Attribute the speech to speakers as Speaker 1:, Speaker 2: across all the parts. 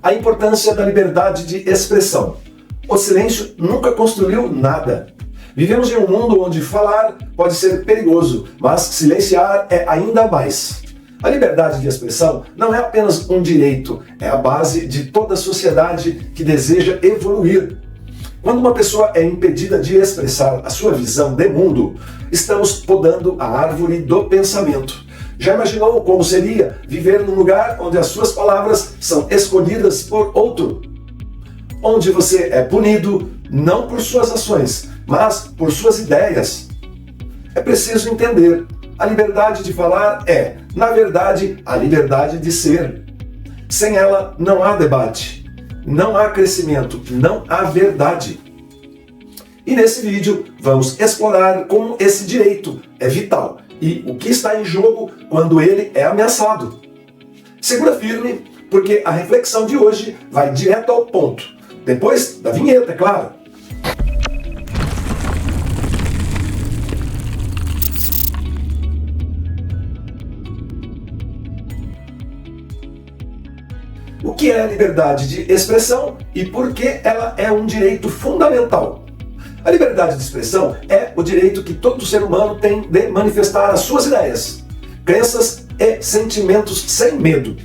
Speaker 1: a importância da liberdade de expressão. O silêncio nunca construiu nada. Vivemos em um mundo onde falar pode ser perigoso, mas silenciar é ainda mais. A liberdade de expressão não é apenas um direito, é a base de toda sociedade que deseja evoluir. Quando uma pessoa é impedida de expressar a sua visão de mundo, estamos podando a árvore do pensamento. Já imaginou como seria viver num lugar onde as suas palavras são escolhidas por outro? Onde você é punido não por suas ações, mas por suas ideias. É preciso entender, a liberdade de falar é, na verdade, a liberdade de ser. Sem ela não há debate, não há crescimento, não há verdade. E nesse vídeo vamos explorar como esse direito é vital e o que está em jogo quando ele é ameaçado. Segura firme, porque a reflexão de hoje vai direto ao ponto. Depois da vinheta, é claro. O que é a liberdade de expressão e por que ela é um direito fundamental? A liberdade de expressão é o direito que todo ser humano tem de manifestar as suas ideias, crenças e sentimentos sem medo.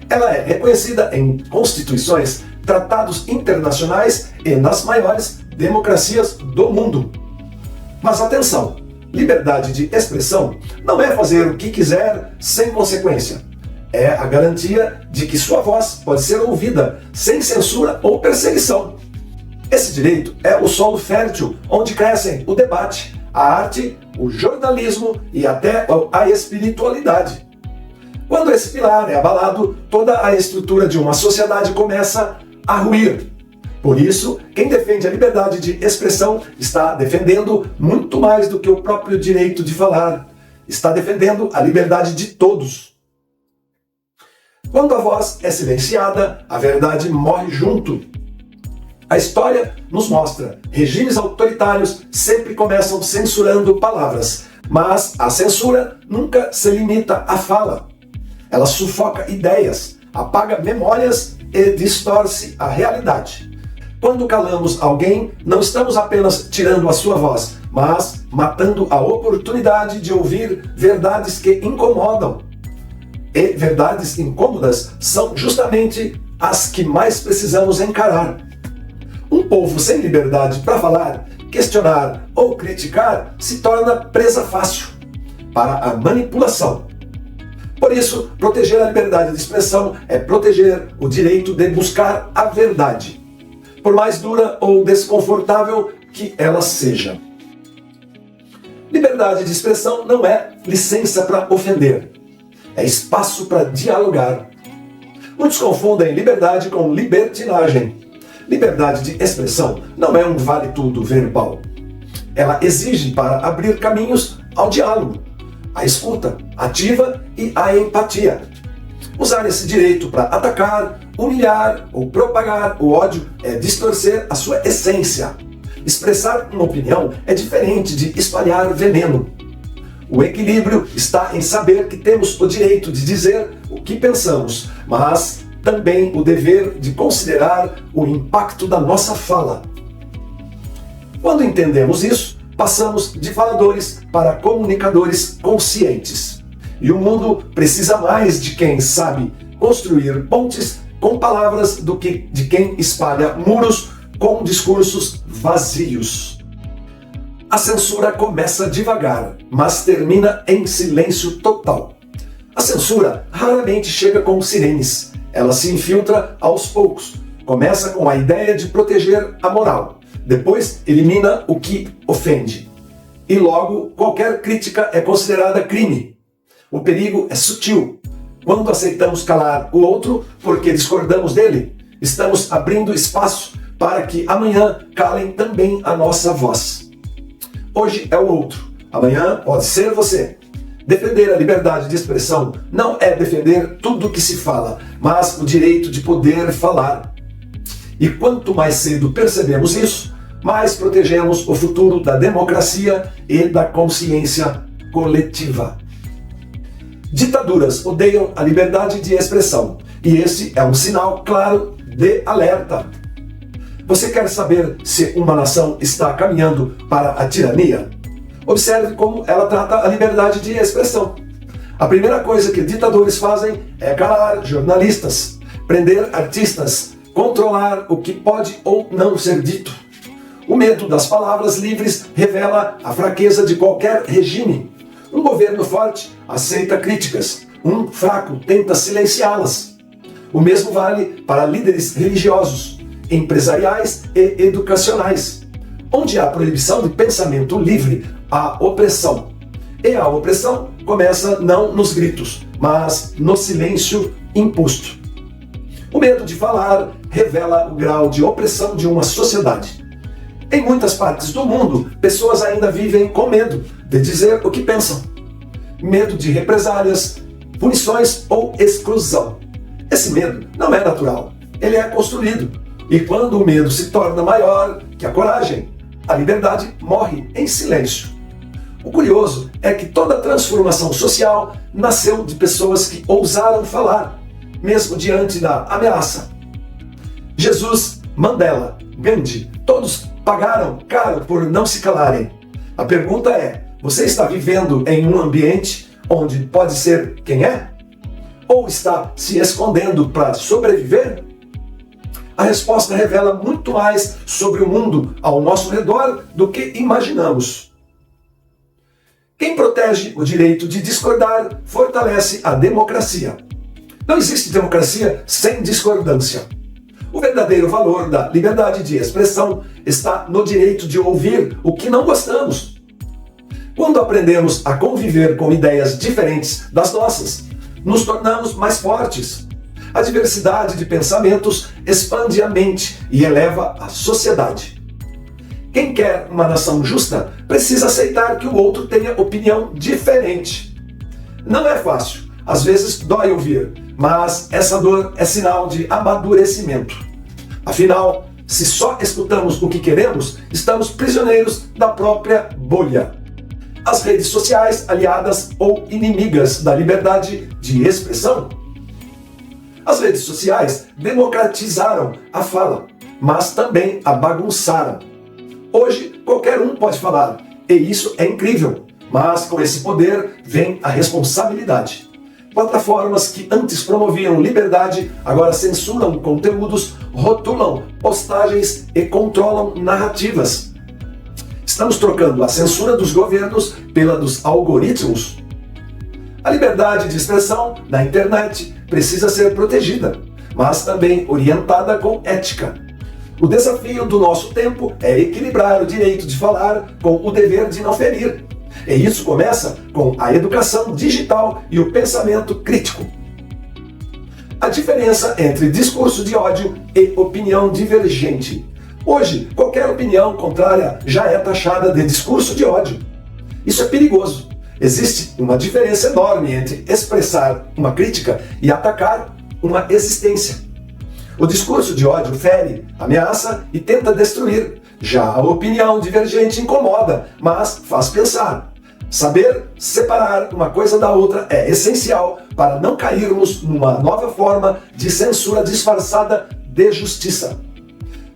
Speaker 1: Ela é reconhecida em constituições, tratados internacionais e nas maiores democracias do mundo. Mas atenção, liberdade de expressão não é fazer o que quiser sem consequência. É a garantia de que sua voz pode ser ouvida sem censura ou perseguição. Esse direito é o solo fértil onde crescem o debate, a arte, o jornalismo e até a espiritualidade. Quando esse pilar é abalado, toda a estrutura de uma sociedade começa a ruir. Por isso, quem defende a liberdade de expressão está defendendo muito mais do que o próprio direito de falar. Está defendendo a liberdade de todos. Quando a voz é silenciada, a verdade morre junto. A história nos mostra, regimes autoritários sempre começam censurando palavras, mas a censura nunca se limita à fala. Ela sufoca ideias, apaga memórias e distorce a realidade. Quando calamos alguém, não estamos apenas tirando a sua voz, mas matando a oportunidade de ouvir verdades que incomodam. E verdades incômodas são justamente as que mais precisamos encarar. Um povo sem liberdade para falar, questionar ou criticar se torna presa fácil para a manipulação. Por isso, proteger a liberdade de expressão é proteger o direito de buscar a verdade, por mais dura ou desconfortável que ela seja. Liberdade de expressão não é licença para ofender, é espaço para dialogar. Muitos confundem liberdade com libertinagem. Liberdade de expressão não é um vale-tudo verbal. Ela exige para abrir caminhos ao diálogo, à escuta ativa e à empatia. Usar esse direito para atacar, humilhar ou propagar o ódio é distorcer a sua essência. Expressar uma opinião é diferente de espalhar veneno. O equilíbrio está em saber que temos o direito de dizer o que pensamos, mas também o dever de considerar o impacto da nossa fala. Quando entendemos isso, passamos de faladores para comunicadores conscientes. E o mundo precisa mais de quem sabe construir pontes com palavras do que de quem espalha muros com discursos vazios. A censura começa devagar, mas termina em silêncio total. A censura raramente chega com sirenes. Ela se infiltra aos poucos. Começa com a ideia de proteger a moral. Depois elimina o que ofende. E logo qualquer crítica é considerada crime. O perigo é sutil. Quando aceitamos calar o outro porque discordamos dele, estamos abrindo espaço para que amanhã calem também a nossa voz. Hoje é o outro. Amanhã pode ser você. Defender a liberdade de expressão não é defender tudo o que se fala, mas o direito de poder falar. E quanto mais cedo percebemos isso, mais protegemos o futuro da democracia e da consciência coletiva. Ditaduras odeiam a liberdade de expressão, e esse é um sinal claro de alerta. Você quer saber se uma nação está caminhando para a tirania? Observe como ela trata a liberdade de expressão. A primeira coisa que ditadores fazem é calar jornalistas, prender artistas, controlar o que pode ou não ser dito. O medo das palavras livres revela a fraqueza de qualquer regime. Um governo forte aceita críticas, um fraco tenta silenciá-las. O mesmo vale para líderes religiosos, empresariais e educacionais. Onde há proibição de pensamento livre, há opressão. E a opressão começa não nos gritos, mas no silêncio imposto. O medo de falar revela o grau de opressão de uma sociedade. Em muitas partes do mundo, pessoas ainda vivem com medo de dizer o que pensam. Medo de represálias, punições ou exclusão. Esse medo não é natural, ele é construído. E quando o medo se torna maior que a coragem, a liberdade morre em silêncio. O curioso é que toda transformação social nasceu de pessoas que ousaram falar, mesmo diante da ameaça. Jesus, Mandela, Gandhi, todos pagaram caro por não se calarem. A pergunta é, você está vivendo em um ambiente onde pode ser quem é? Ou está se escondendo para sobreviver? A resposta revela muito mais sobre o mundo ao nosso redor do que imaginamos. Quem protege o direito de discordar fortalece a democracia. Não existe democracia sem discordância. O verdadeiro valor da liberdade de expressão está no direito de ouvir o que não gostamos. Quando aprendemos a conviver com ideias diferentes das nossas, nos tornamos mais fortes. A diversidade de pensamentos expande a mente e eleva a sociedade. Quem quer uma nação justa precisa aceitar que o outro tenha opinião diferente. Não é fácil, às vezes dói ouvir, mas essa dor é sinal de amadurecimento. Afinal, se só escutamos o que queremos, estamos prisioneiros da própria bolha. As redes sociais, aliadas ou inimigas da liberdade de expressão? As redes sociais democratizaram a fala, mas também a bagunçaram. Hoje, qualquer um pode falar, e isso é incrível, mas com esse poder vem a responsabilidade. Plataformas que antes promoviam liberdade agora censuram conteúdos, rotulam postagens e controlam narrativas. Estamos trocando a censura dos governos pela dos algoritmos. A liberdade de expressão na internet precisa ser protegida, mas também orientada com ética. O desafio do nosso tempo é equilibrar o direito de falar com o dever de não ferir. E isso começa com a educação digital e o pensamento crítico. A diferença entre discurso de ódio e opinião divergente. Hoje, qualquer opinião contrária já é taxada de discurso de ódio. Isso é perigoso. Existe uma diferença enorme entre expressar uma crítica e atacar uma existência. O discurso de ódio fere, ameaça e tenta destruir. Já a opinião divergente incomoda, mas faz pensar. Saber separar uma coisa da outra é essencial para não cairmos numa nova forma de censura disfarçada de justiça.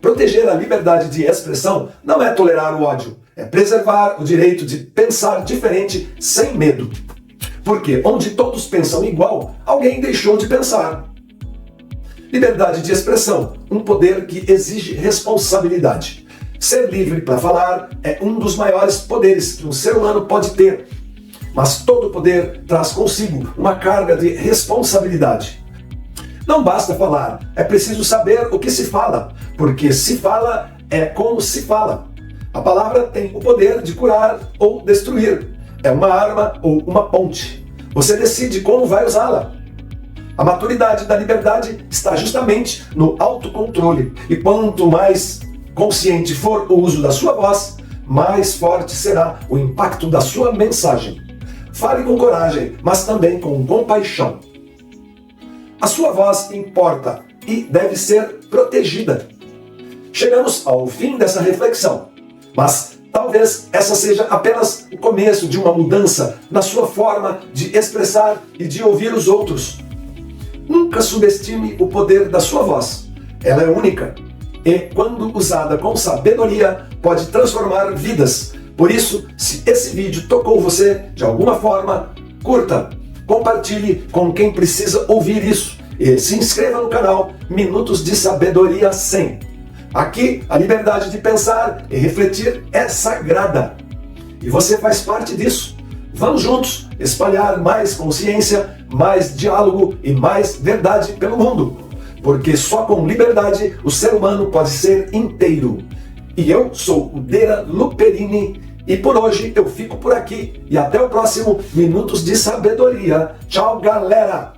Speaker 1: Proteger a liberdade de expressão não é tolerar o ódio, é preservar o direito de pensar diferente sem medo. Porque onde todos pensam igual, alguém deixou de pensar. Liberdade de expressão, um poder que exige responsabilidade. Ser livre para falar é um dos maiores poderes que um ser humano pode ter. Mas todo poder traz consigo uma carga de responsabilidade. Não basta falar, é preciso saber o que se fala, porque se fala é como se fala. A palavra tem o poder de curar ou destruir. É uma arma ou uma ponte. Você decide como vai usá-la. A maturidade da liberdade está justamente no autocontrole. E quanto mais consciente for o uso da sua voz, mais forte será o impacto da sua mensagem. Fale com coragem, mas também com compaixão. A sua voz importa e deve ser protegida. Chegamos ao fim dessa reflexão, mas talvez essa seja apenas o começo de uma mudança na sua forma de expressar e de ouvir os outros. Nunca subestime o poder da sua voz. Ela é única e, quando usada com sabedoria, pode transformar vidas. Por isso, se esse vídeo tocou você de alguma forma, curta, compartilhe com quem precisa ouvir isso e se inscreva no canal Minutos de Sabedoria 100. Aqui, a liberdade de pensar e refletir é sagrada. E você faz parte disso. Vamos juntos espalhar mais consciência, mais diálogo e mais verdade pelo mundo. Porque só com liberdade o ser humano pode ser inteiro. E eu sou o Dera Luperini e por hoje eu fico por aqui e até o próximo Minutos de Sabedoria. Tchau, galera!